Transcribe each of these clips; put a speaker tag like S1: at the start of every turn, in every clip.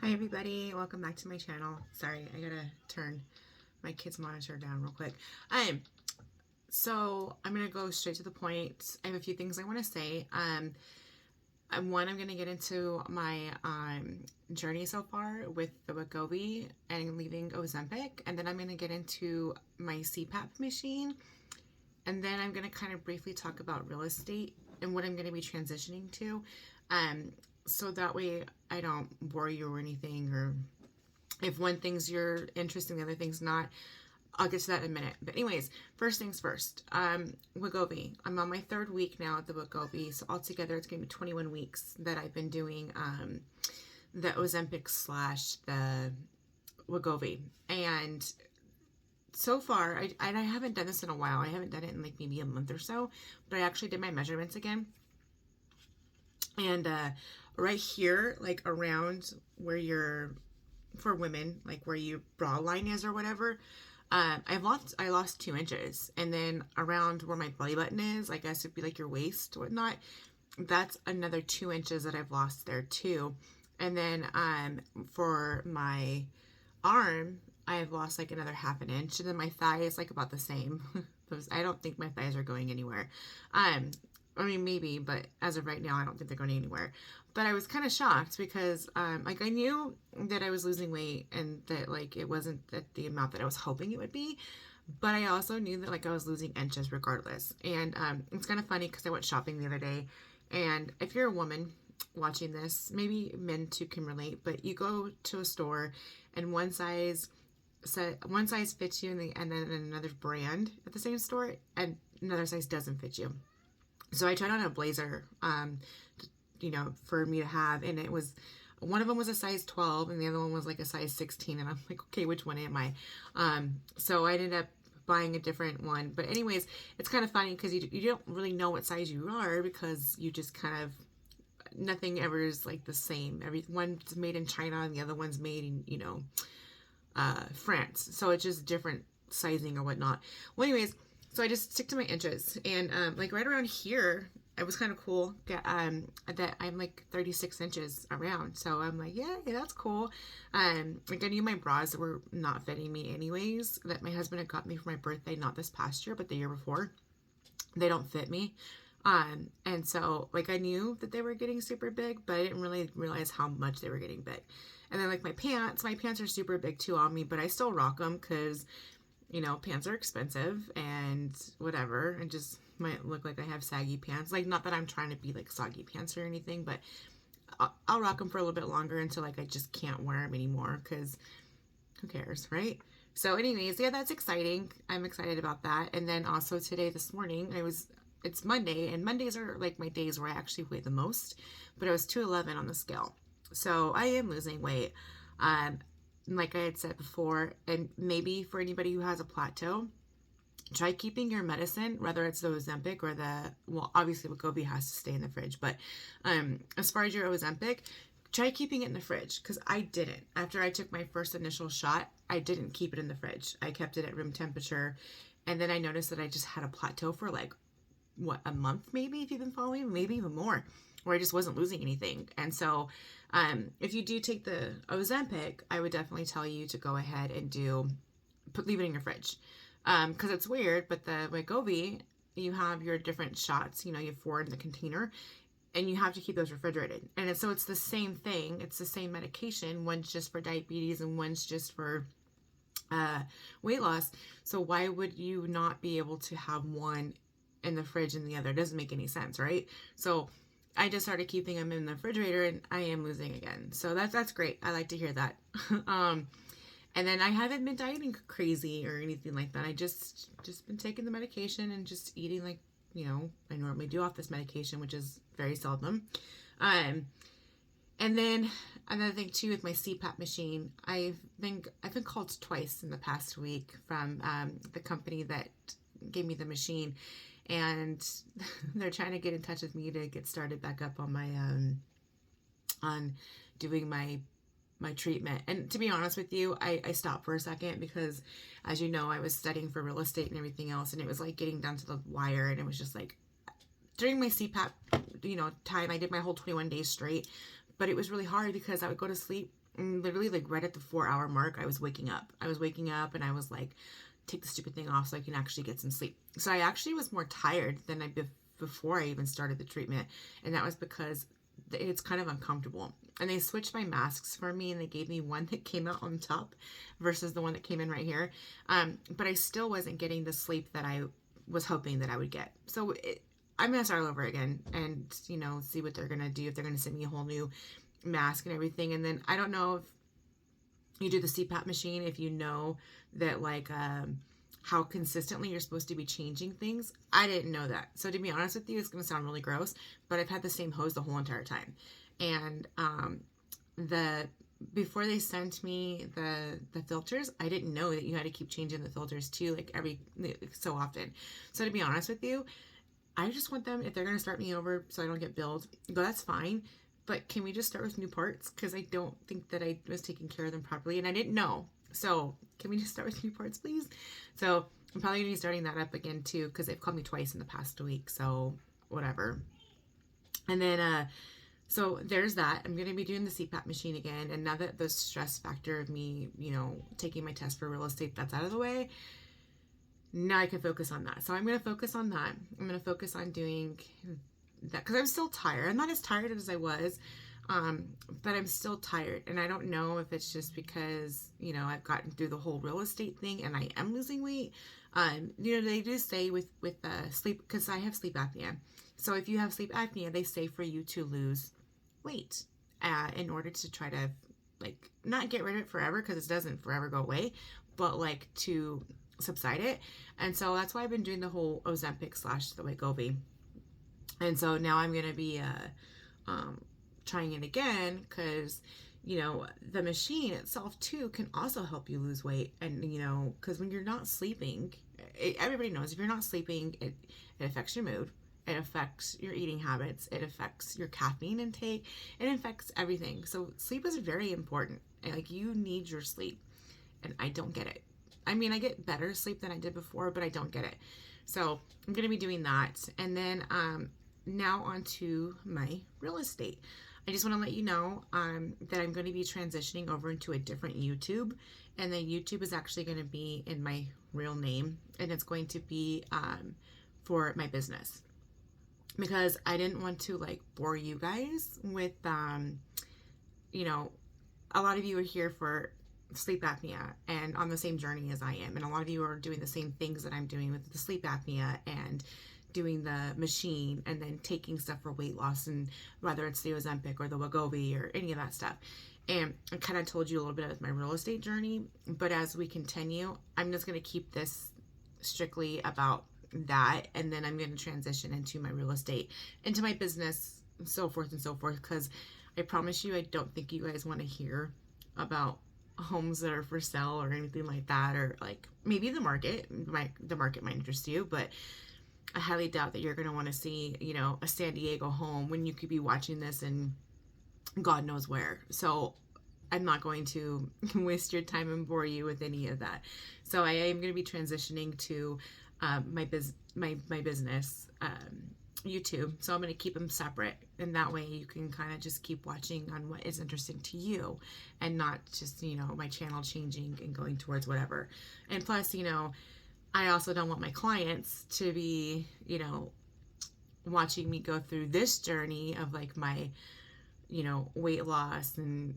S1: Hi everybody, welcome back to my channel. Sorry, I gotta turn my kid's monitor down real quick. So I'm gonna go straight to the point. I have a few things I want to say. One, I'm gonna get into my journey so far with the Wegovy and leaving Ozempic, and then I'm gonna get into my CPAP machine, and then I'm gonna kind of briefly talk about real estate and what I'm gonna be transitioning to. So that way I don't bore you or anything, or if one thing's you're interested in the other thing's not. I'll get to that in a minute. But anyways, first things first. Wegovy. I'm on my third week now at the Wegovy, so altogether it's going to be 21 weeks that I've been doing the Ozempic / the Wegovy. And so far, I haven't done this in a while. I haven't done it in like maybe a month or so, but I actually did my measurements again. And right here, like around where your, for women, like where your bra line is or whatever, I lost 2 inches. And then around where my belly button is, I guess it'd be like your waist, whatnot, that's another 2 inches that I've lost there too. And then for my arm, I've lost like another 1/2 inch. And then my thigh is like about the same. I don't think my thighs are going anywhere. I mean, maybe, but as of right now, I don't think they're going anywhere. But I was kind of shocked because, like, I knew that I was losing weight and that, like, it wasn't at the amount that I was hoping it would be. But I also knew that, like, I was losing inches regardless. And it's kind of funny because I went shopping the other day. And if you're a woman watching this, maybe men too can relate, but you go to a store and one size fits you, and then another brand at the same store, and another size doesn't fit you. So I tried on a blazer, for me to have, and it was, one of them was a size 12 and the other one was like a size 16, and I'm like, okay, which one am I? So I ended up buying a different one. But anyways, it's kind of funny because you don't really know what size you are, because you just kind of, nothing ever is like the same. One's made in China and the other one's made in, France. So it's just different sizing or whatnot. Well, anyways, so I just stick to my inches, and like right around here, it was kind of cool that I'm like 36 inches around. So I'm like, yeah, that's cool. Like I knew my bras were not fitting me anyways, that my husband had got me for my birthday, not this past year, but the year before. They don't fit me. And so like I knew that they were getting super big, but I didn't really realize how much they were getting big. And then like my pants are super big too on me, but I still rock them because pants are expensive and whatever, and just might look like I have saggy pants. Like, not that I'm trying to be like soggy pants or anything, but I'll rock them for a little bit longer until like I just can't wear them anymore, because who cares, right? So anyways, yeah, that's exciting. I'm excited about that. And then also today, this morning, it's Monday, and Mondays are like my days where I actually weigh the most, but I was 211 on the scale. So I am losing weight. Like I had said before, and maybe for anybody who has a plateau, try keeping your medicine, whether it's the Ozempic or well, obviously Wegovy has to stay in the fridge, but as far as your Ozempic, try keeping it in the fridge, because I didn't. After I took my first initial shot, I didn't keep it in the fridge. I kept it at room temperature, and then I noticed that I just had a plateau for like, what, a month maybe, if you've been following, maybe even more, where I just wasn't losing anything. And so if you do take the Ozempic, I would definitely tell you to go ahead and leave it in your fridge. Because it's weird, but the Wegovy, you have your different shots, you have 4 in the container, and you have to keep those refrigerated. And it's the same thing. It's the same medication. One's just for diabetes and one's just for weight loss. So why would you not be able to have one in the fridge and the other? It doesn't make any sense, right? So I just started keeping them in the refrigerator, and I am losing again. So that's great. I like to hear that. And then I haven't been dieting crazy or anything like that. I just been taking the medication and just eating like, I normally do off this medication, which is very seldom. And then another thing too with my CPAP machine, I've been called twice in the past week from the company that gave me the machine. And they're trying to get in touch with me to get started back up on my on doing my treatment. And to be honest with you, I stopped for a second because, as you know, I was studying for real estate and everything else, and it was like getting down to the wire, and it was just like during my CPAP time, I did my whole 21 days straight, but it was really hard because I would go to sleep And literally, like, right at the 4 hour mark, I was waking up. And I was like, take the stupid thing off so I can actually get some sleep. So I actually was more tired than before I even started the treatment. And that was because it's kind of uncomfortable. And they switched my masks for me, and they gave me one that came out on top versus the one that came in right here. But I still wasn't getting the sleep that I was hoping that I would get. So I'm going to start all over again and, see what they're going to do, if they're going to send me a whole new mask and everything. And then I don't know if you do the CPAP machine, if you know that, like, how consistently you're supposed to be changing things. I didn't know that. So to be honest with you, it's going to sound really gross, but I've had the same hose the whole entire time. And before they sent me the filters, I didn't know that you had to keep changing the filters too, like every so often. So to be honest with you, I just want them, if they're going to start me over so I don't get billed, that's fine. But can we just start with new parts? Because I don't think that I was taking care of them properly, and I didn't know. So can we just start with new parts, please? So I'm probably going to be starting that up again too, because they've called me twice in the past week. So whatever. And then, so there's that. I'm going to be doing the CPAP machine again. And now that the stress factor of me, taking my test for real estate, that's out of the way, now I can focus on that. So I'm going to focus on that. I'm going to focus on doing that because I'm still tired. I'm not as tired as I was, but I'm still tired. And I don't know if it's just because, I've gotten through the whole real estate thing and I am losing weight. They do say with sleep, because I have sleep apnea. So if you have sleep apnea, they say for you to lose weight in order to try to, like, not get rid of it forever, because it doesn't forever go away, but like to subside it. And so that's why I've been doing the whole Ozempic / the wegovy. And so now I'm going to be trying it again, because the machine itself too can also help you lose weight. And because when you're not sleeping, everybody knows if you're not sleeping, it affects your mood, it affects your eating habits, it affects your caffeine intake, it affects everything. So sleep is very important. Like, you need your sleep, and I don't get it. I mean, I get better sleep than I did before, but I don't get it. So I'm going to be doing that. And then now on to my real estate. I just want to let you know that I'm going to be transitioning over into a different YouTube. And the YouTube is actually going to be in my real name. And it's going to be for my business. Because I didn't want to, like, bore you guys with, a lot of you are here for sleep apnea and on the same journey as I am. And a lot of you are doing the same things that I'm doing with the sleep apnea and doing the machine and then taking stuff for weight loss, and whether it's the Ozempic or the Wegovy or any of that stuff. And I kind of told you a little bit of my real estate journey, but as we continue, I'm just going to keep this strictly about that, and then I'm going to transition into my real estate, into my business, so forth and so forth, because I promise you, I don't think you guys want to hear about homes that are for sale or anything like that, or like maybe the market might interest you, but I highly doubt that you're going to want to see, a San Diego home when you could be watching this in God knows where. So I'm not going to waste your time and bore you with any of that. So I am going to be transitioning to my business YouTube. So I'm going to keep them separate, and that way you can kind of just keep watching on what is interesting to you, and not just my channel changing and going towards whatever. And plus, I also don't want my clients to be, watching me go through this journey of, like, my, weight loss and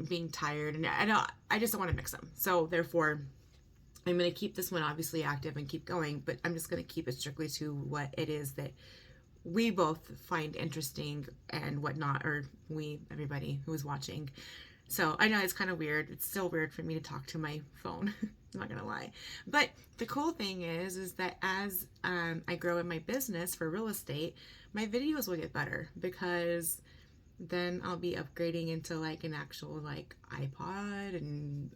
S1: being tired. And I just don't want to mix them. So therefore, I'm going to keep this one obviously active and keep going, but I'm just going to keep it strictly to what it is that we both find interesting and whatnot, or everybody who is watching. So I know it's kind of weird. It's still weird for me to talk to my phone. I'm not going to lie. But the cool thing is that as I grow in my business for real estate, my videos will get better, because then I'll be upgrading into, like, an actual, like, iPod and,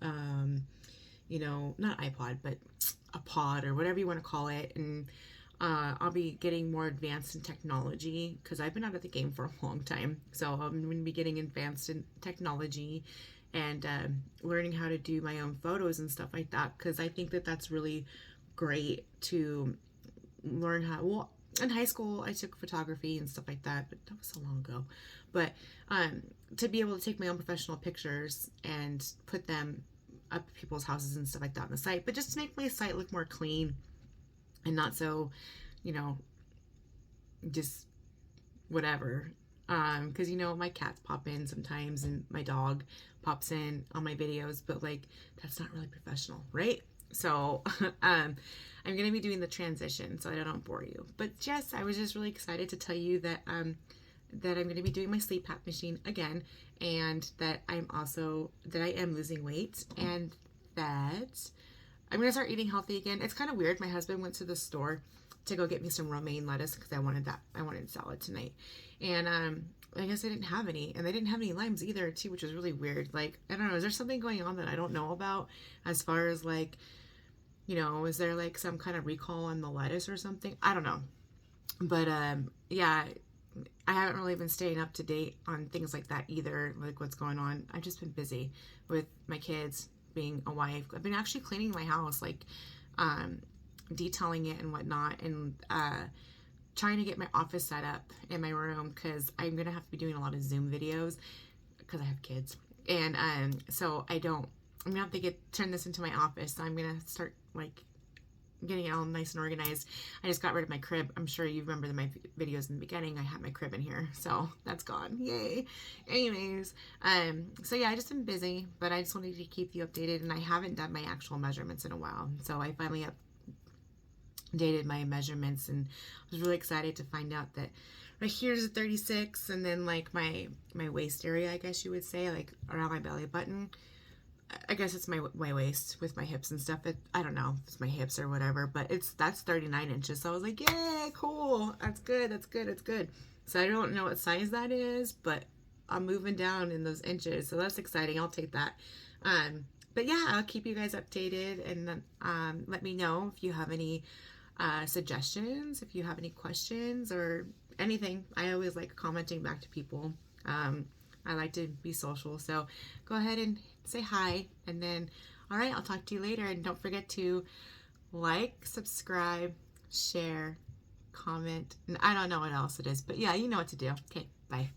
S1: not iPod, but a pod or whatever you want to call it. And I'll be getting more advanced in technology, because I've been out of the game for a long time. So I'm going to be getting advanced in technology and learning how to do my own photos and stuff like that, because I think that that's really great to learn how. Well, in high school, I took photography and stuff like that, but that was so long ago. But to be able to take my own professional pictures and put them up at people's houses and stuff like that on the site, but just to make my site look more clean and not so, you know, just whatever. Because, you know, my cats pop in sometimes and my dog pops in on my videos, but like, that's not really professional, right? So, I'm going to be doing the transition so I don't bore you. But yes, I was just really excited to tell you that, that I'm going to be doing my CPAP machine again, and that I am losing weight, and that I'm going to start eating healthy again. It's kind of weird. My husband went to the store to go get me some romaine lettuce because I wanted salad tonight. And I guess I didn't have any, and they didn't have any limes either too, which was really weird. Like, I don't know, is there something going on that I don't know about as far as like, you know, is there like some kind of recall on the lettuce or something? I don't know. But yeah, I haven't really been staying up to date on things like that either, like what's going on. I've just been busy with my kids, being a wife. I've been actually cleaning my house, like detailing it and whatnot, and trying to get my office set up in my room, because I'm going to have to be doing a lot of Zoom videos because I have kids. And so I'm going to have to turn this into my office. So I'm going to start like getting it all nice and organized. I just got rid of my crib. I'm sure you remember my videos in the beginning. I had my crib in here, so that's gone. Yay. Anyways, so yeah, I just been busy, but I just wanted to keep you updated, and I haven't done my actual measurements in a while. So I finally updated my measurements, and I was really excited to find out that right here's a 36, and then like my waist area, I guess you would say, like around my belly button, I guess it's my waist with my hips and stuff. I don't know if it's my hips or whatever, but that's 39 inches. So I was like, yay, cool. That's good. That's good. That's good. So I don't know what size that is, but I'm moving down in those inches. So that's exciting. I'll take that. But yeah, I'll keep you guys updated, and then let me know if you have any suggestions, if you have any questions or anything. I always like commenting back to people. I like to be social, so go ahead and say hi, and then, all right, I'll talk to you later, and don't forget to like, subscribe, share, comment, and I don't know what else it is, but yeah, you know what to do. Okay, bye.